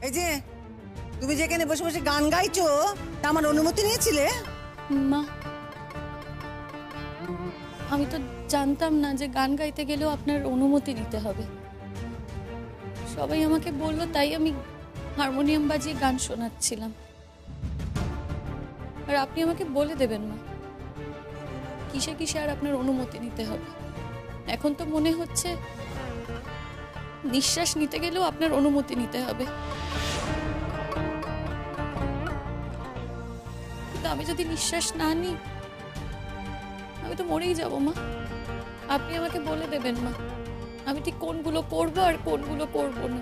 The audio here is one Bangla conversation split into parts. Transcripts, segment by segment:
এই যে তুমি যেখানে বসে বসে গান গাইছো তা আমার অনুমতি নিয়েছিলে? মা, আমি তো জানতাম না যে গান গাইতে গেলেও আপনার অনুমতি নিতে হবে। সবাই আমাকে বললো, তাই আমি হারমোনিয়াম বাজিয়ে গান শোনাচ্ছিলাম। আর আপনি আমাকে বলে দেবেন মা, কিসে কিসে আর আপনার অনুমতি নিতে হবে। এখন তো মনে হচ্ছে নিঃশ্বাস নিতে গেলেও আপনার অনুমতি নিতে হবে। কিন্তু আমি যদি নিঃশ্বাস না নিই, আমি তো মরেই যাব মা। আপনি আমাকে বলে দেবেন মা, আমি ঠিক কোনগুলো করব আর কোনগুলো করব না।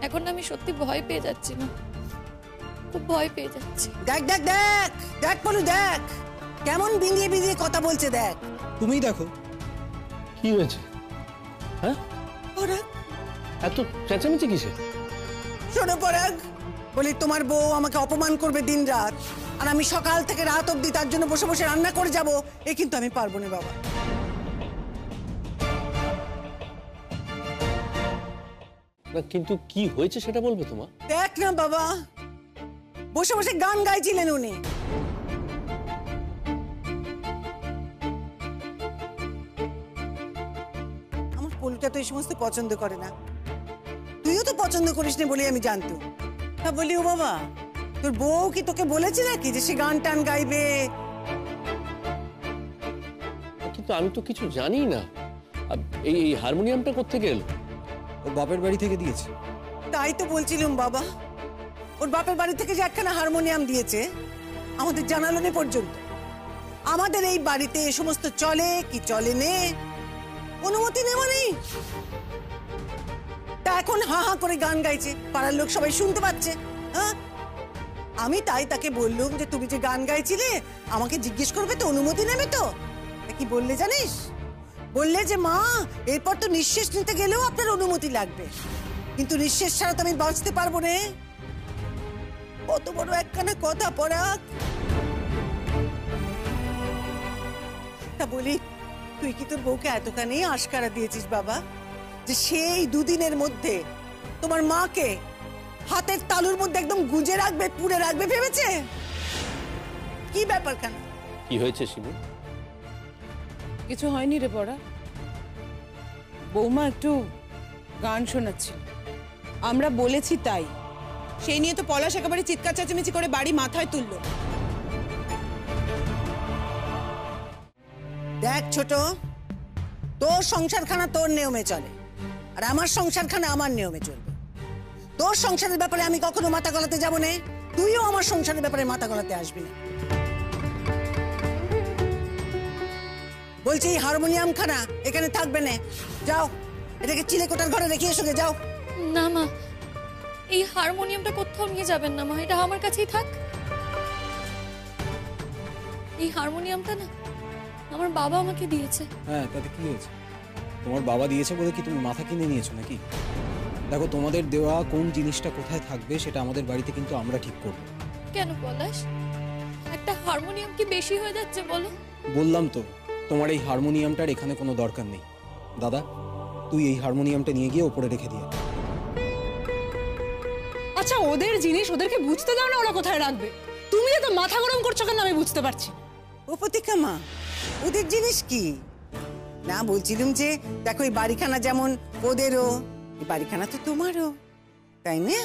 এখন আমি সত্যি ভয় পেয়ে যাচ্ছি না, খুব ভয় পেয়ে যাচ্ছি। দেখ দেখ দেখ দেখ বলু, দেখ কেমন বিঁধিয়ে বিঁধিয়ে কথা বলছে, দেখ। তুমিই দেখো কি হয়েছে। হ্যাঁ, পরাগ, এত চেঁচামেচি কিসে? শোনো পরাগ, বলি তোমার বউ আমাকে অপমান করবে দিন রাত, আর আমি সকাল থেকে রাত অবধি তার জন্য বসে বসে রান্না করে যাব, এ কিন্তু আমি পারবো না বাবা। না, কিন্তু কি হয়েছে সেটা বলবে তোমা? দেখ না বাবা, বসে বসে গান গাইছিলেন উনি। আমার পলুটা তো এই সমস্ত পছন্দ করে না, তুইও তো পছন্দ করিস না বলে আমি জানতো। তা বলি, ও বাবা, তোর বউ কি তোকে বলেছে নাকি যে সে গান টান গাইবে? কিন্তু আমি তো কিছু জানি না। এই হারমোনিয়ামটা কোত্থেকে এলো? ও বাপের বাড়ি থেকে দিয়েছে। তাই তো বলছিলাম বাবা, ওর বাপের বাড়ি থেকে যে একখানা হারমোনিয়াম দিয়েছে, আমাদের জানালো না পর্যন্ত। আমাদের এই বাড়িতে এ সমস্ত চলে কি চলে নে, অনুমতি নেব নেই। তা এখন হা হা করে গান গাইছে, পাড়ার লোক সবাই শুনতে পাচ্ছে। হ্যাঁ, আমি তাই তাকে বললুম যে তুমি যে গান গাইছিলে আমাকে জিজ্ঞেস করবে তো, অনুমতি নেবে তো। কি বললে জানিস? বললে যে মা, এরপর তো নিঃশ্বাস নিতে গেলেও আপনার অনুমতি লাগবে, কিন্তু নিঃশ্বাস ছাড়া তো আমি বাঁচতে পারবো না। কত বড় একখানা কথা পরাগ। তা বলি, তুই কি তোর বউকে এতখানি আশকারা দিয়েছিস বাবা, যে সেই দুদিনের মধ্যে তোমার মাকে হাতের তালুর মধ্যে একদম গুজে রাখবে, পুড়ে রাখবে ভেবেছে? কি ব্যাপার কেন? কি হয়েছে শিবু? কিছু হয়নি রে পড়া। বৌমা একটু গান শোনাচ্ছিল, আমরা বলেছি তাই। সেই নিয়ে তো পলাশ একেবারে চিৎকার চেঁচামেচি করে বাড়ি মাথায় তুললো। দেখ ছোট, তোর সংসারখানা তোর নিয়মে চলে, আর আমার সংসারখানা আমার নিয়মে চলবে। তোর সংসারের ব্যাপারে আমি কখনো মাথা গলাতে যাবো না, তুইও আমার সংসারের ব্যাপারে মাথা গলাতে আসবি না। বলছি, হারমোনিয়াম খানা এখানে থাকবে না, যাও এটাকে চিলেকোটার ঘরে রেখে এসো, যাও। না মা, এই হারমোনিয়ামটা কোথাও নিয়ে যাবেন না মা, এটা আমার কাছেই থাক। এই হারমোনিয়ামটা না আমার বাবা আমাকে দিয়েছে। হ্যাঁ, তাতে কি হয়েছে? তোমার বাবা দিয়েছে বলে কি তুমি মাথা কিনে নিয়েছো নাকি? দেখো, তোমাদের দেওয়া কোন জিনিসটা কোথায় থাকবে সেটা আমাদের বাড়িতে কিন্তু আমরা ঠিক করব। কেন পলাশ, একটা হারমোনিয়াম কি বেশি হয়ে যাচ্ছে বলো? বললাম তো, তোমার এই হারমোনিয়ামটার এখানে কোনো দরকার নেই। দাদা, তুই এই হারমোনিয়ামটা নিয়ে গিয়ে ওপরে রেখে দিয়ে। আচ্ছা, ওদের জিনিস ওদেরকে বুঝতে দাও না, ওরা কোথায় রাখবে। তুমি এত মাথা গরম করছো কেন আমি বুঝতে পারছি। ও প্রতীক্ষা মা, ওদের জিনিস কি না, বলছিলাম যে দেখো, এই বাড়িখানা যেমন ওদেরও, এই বাড়িখানা তো তোমারও, তাই না?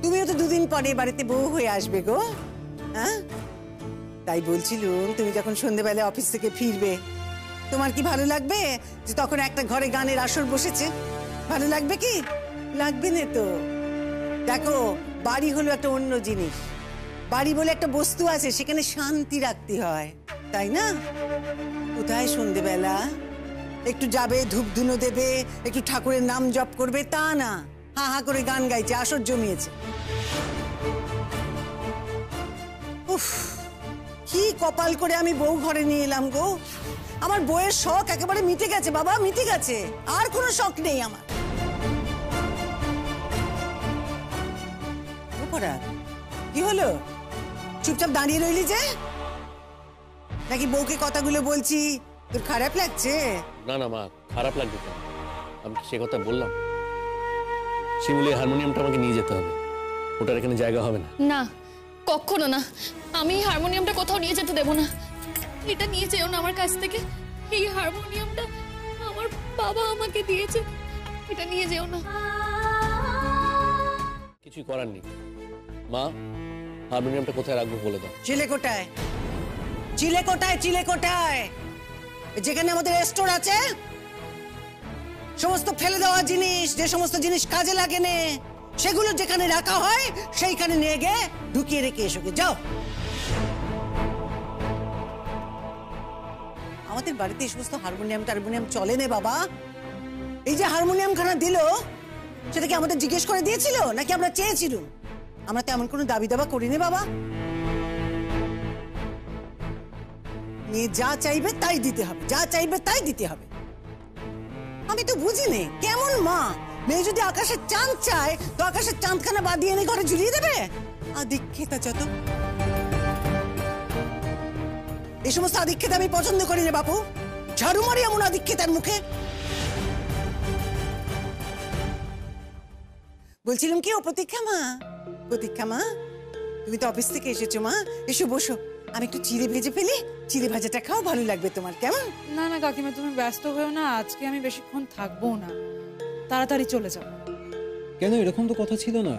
তুমিও তো দুদিন পরে বাড়িতে বউ হয়ে আসবে গো। হ্যাঁ, তাই বলছিলুম, তুমি যখন সন্ধ্যেবেলা অফিস থেকে ফিরবে, তোমার কি ভালো লাগবে যে তখন একটা ঘরে গানের আসর বসেছে? ভালো লাগবে কি? লাগবে না তো। দেখো, বাড়ি হলো একটা অন্য জিনিস, বাড়ি বলে একটা বস্তু আছে, সেখানে শান্তি রাখতে হয়, তাই না? কোথায় সন্ধ্যেবেলা একটু যাবে, ধূপ ধুনো দেবে, একটু ঠাকুরের নাম জপ করবে, তা না, হা হা করে গান গাইছে, আসর জমিয়েছে। উফ, কি কপাল করে আমি বউ ঘরে নিয়ে এলাম গো। আমার বউয়ের শখ একেবারে মিটে গেছে বাবা, মিটে গেছে, আর কোনো শখ নেই আমার। কি হলো, চুপচাপ দাঁড়িয়ে রইলি যে? নাকি বউকে কথাগুলো বলছি তোর খারাপ লাগছে? না না মা, খারাপ লাগবে কেন? আমি সে কথা বললাম। শিমুল, এই হারমোনিয়ামটা আমাকে নিয়ে যেতে হবে, ওটার এখানে জায়গা হবে না। না, কখনো না। আমি এই হারমোনিয়ামটা কোথাও নিয়ে যেতে দেবো না। এটা নিয়ে যেও না আমার কাছ থেকে। এই হারমোনিয়ামটা আমার বাবা আমাকে দিয়েছে, এটা নিয়ে যেও না। কিছুই করার নেই মা, হারমোনিয়ামটা কোথায় রাখবো বলে দাও। চিলেকোটায়, চিলেকোটায়, চিলেকোটায়, যেখানে আমাদের স্টোর আছে। সমস্ত ফেলে দেওয়া জিনিস, যে সমস্ত জিনিস কাজে লাগে না, সেগুলো যেখানে রাখা হয় সেইখানে নিয়ে গিয়ে ঢুকিয়ে রেখে এসো। যাও। আমাদের বাড়িতে এই সমস্ত হারমোনিয়াম চলে না বাবা। এই যে হারমোনিয়াম খানা দিল, সেটা কি আমাদের জিজ্ঞেস করে দিয়েছিল নাকি আমরা চেয়েছিলাম? আমরা তো এমন কোনো দাবি দাবা করিনি বাবা। মেয়ে যা চাইবে তাই দিতে হবে, যা চাইবে তাই দিতে হবে। আমি তো বুঝিনি কেমন মা। মেয়ে যদি আকাশের চাঁদ চায় তো আকাশের চাঁদখানা বাঁধিয়ে এনে ঘরে ঝুলিয়ে দেবে? আদিক্ষেতা যত। এই সমস্ত আদিক্ষেতা আমি পছন্দ করি না বাপু। ঝাড়ু মারি এমন আদিক্ষেতার মুখে। বলছিলাম কি, ও প্রতীক্ষা মা, প্রতীক্ষা মা, তুমি তো অফিস থেকে এসেছো মা, এসো বসো। আমি একটু চিড়ে ভেজে ফেলি, চিড়ে ভাজাটা খাও, ভালো লাগবে তোমার। কেমন? না না কাকিমা, তুমি ব্যস্ত হয়েও না, আজকে আমি বেশিক্ষণ থাকবো না, তাড়াতাড়ি চলে যাবো। কেন, এরকম তো কথা ছিল না।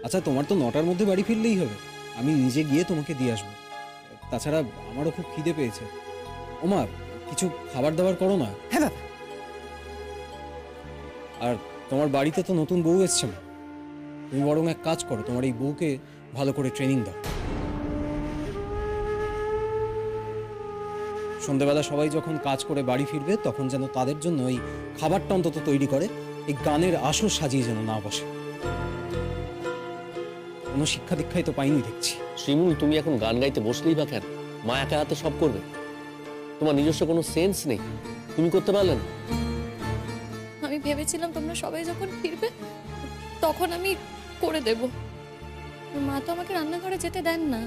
আচ্ছা, তোমার তো 9টার মধ্যে বাড়ি ফিরলেই হবে। আমি নিজে গিয়ে তোমাকে দিয়ে আসবো। তাছাড়া আমারও খুব খিদে পেয়েছে। ওমা, কিছু খাবার দাবার করো না। হ্যাঁ বাবা। আর তোমার বাড়িতে তো নতুন বউ এসছে না, তুমি বরং এক কাজ করো, তোমার এই বউকে ভালো করে ট্রেনিং দাও। সন্ধ্যেবেলা সবাই যখন কাজ করে বাড়ি ফিরবে তখন যেন তাদের জন্য এই খাবারটা অন্তত তৈরি করে, এই গানের আসর সাজিয়ে যেন না বসে। কোনো শিক্ষা দীক্ষাই তো পাইনি দেখছি। শিমুল, তুমি এখন গান গাইতে বসলেই বা কেন? মা একা হাতে সব করবে, তোমার নিজস্ব কোনো সেন্স নেই, তুমি করতে পারলে না? আমি ভেবেছিলাম তোমরা সবাই যখন ফিরবে তখন আমি করে দেব। মা তো আমাকে রান্নাঘরে যেতে দেন না।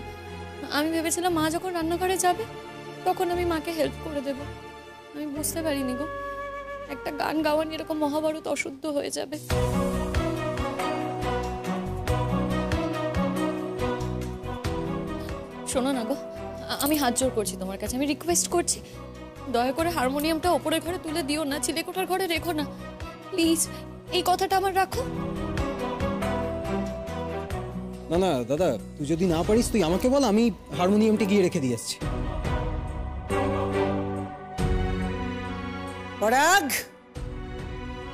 আমি ভেবেছিলাম মা যখন রান্নাঘরে যাবে তখন আমি মাকে হেল্প করে দেব। আমি বুঝতে পারিনি গো, একটা গান গাওয়া নিয়ে এরকম মহাভারত অশুদ্ধ হয়ে যাবে। শোনো না গো, আমি হাত জোর করছি তোমার কাছে, আমি রিকোয়েস্ট করছি, দয়া করে হারমোনিয়ামটা ওপরের ঘরে তুলে দিও না, চিলেকোঠার ঘরে রেখো না প্লিজ। এই কথাটা আমার রাখো। না না দাদা, তুই যদি না পারিস তুই আমাকে বল, আমি হারমোনিয়ামটা গিয়ে রেখে দিয়ে আসছি। পরাগ,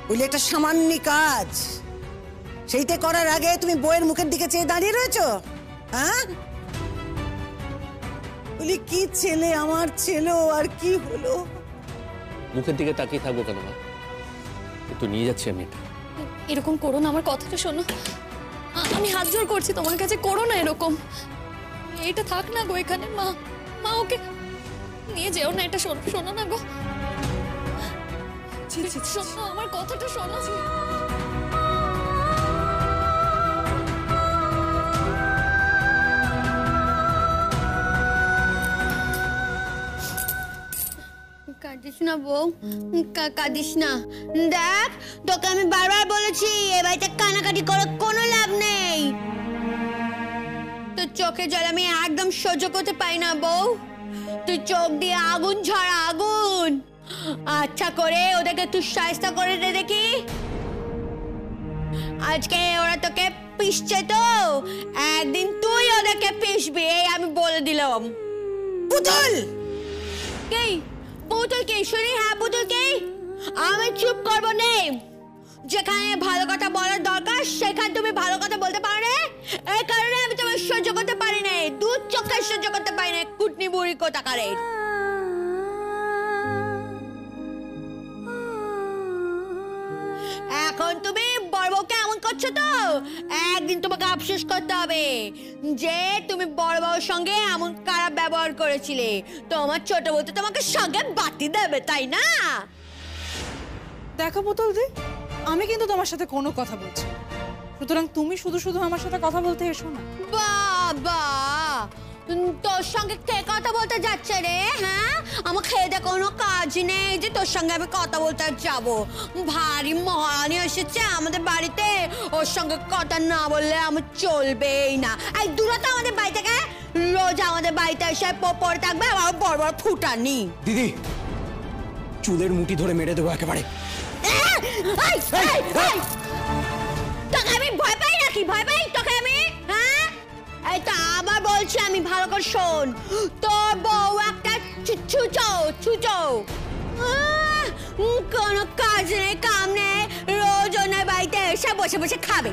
বলি একটা সামান্য কাজ, সেইটা করার আগে তুমি বইয়ের মুখের দিকে চেয়ে দাঁড়িয়ে রয়েছো? হ্যাঁ, বলি কি ছেলে আমার ছেলে, আর কি হলো? মুখের দিকে তাকিয়ে থাকবো কেন মা? একটু নিয়ে যাচ্ছি আমি এটা। এরকম করো না, আমার কথাটা শোনো। আমি হাত জোর করছি তোমার কাছে, করো না এরকম। এটা থাক না গো এখানে। মা, মা ওকে নিয়ে যেও না, এটা শোনো, শোনো না গো, শোনো আমার কথাটা শোনো। কাঁদিস না বউ, কাঁদিস না। দেখ, তোকে আমি বারবার বলেছি এ বাড়িতে কানাকাটি করে কোনো লাভ নেই। তোর চোখে জল আমি একদম সহ্য করতে পারি না বউ। তুই চোখ দিয়ে আগুন ঝরা, আগুন। আচ্ছা করে ওদেরকে তুই শায়েস্তা করে দে দেখি। আজকে ওরা তোকে পিষছে তো, একদিন তুই ওদেরকে পিষবি, এই আমি বলে দিলাম। পুতুল! কে? পুতুল কে? শুনি, হ্যাঁ পুতুল কে? আমি চুপ করবো না। যেখানে ভালো কথা বলার দরকার সেখানে তুমি ভালো কথা বলতে পারো না, এই কারণে আমি তোমার সহ্য করতে পারি না, দুধ চোখে সহ্য করতে পারি না, কুটনি বুড়ি কোথাকারের। এখন তুমি বড় বউকে এমন করছো তো, একদিন তোমাকে আফসোস করতে হবে যে তুমি বড় বউর সঙ্গে এমন খারাপ ব্যবহার করেছিলে। তোমার ছোট বউ তো তোমাকে সঙ্গে বাতি দেবে, তাই না? দেখো পুতুল দি, আমি কিন্তু তোমার সাথে কোনো কথা বলছি না, সুতরাং তুমি শুধু শুধু আমার সাথে কথা বলতে এসো না। বাবা, তোর সঙ্গে কে কথা বলতে যাচ্ছে রে? হ্যাঁ, আমার খেয়ে কোনো কাজ নেই যে তোর সঙ্গে আমি কথা বলতে যাব। ভারী মহারানী এসেছে আমাদের বাড়িতে, ওর সঙ্গে কথা না বললে আমার চলবেই না। এই দূরত্ব আমাদের বাড়ি থেকে, রোজ আমাদের বাড়িতে এসে পড়ে থাকবে আমার বড় বড় ফুটানি। দিদি, চুলের মুঠি ধরে মেরে দেবো একেবারে। তোকে আমি ভয় পাই নাকি? ভয় পাই তোকে আমি? হ্যাঁ, এই তো আবার বলছি আমি, ভালো করে শোন। তোর বউ একটা ছুচো, কোনো কাজ নেই, কাম নেই, রোজ ওনার বাড়িতে এসে বসে বসে খাবে।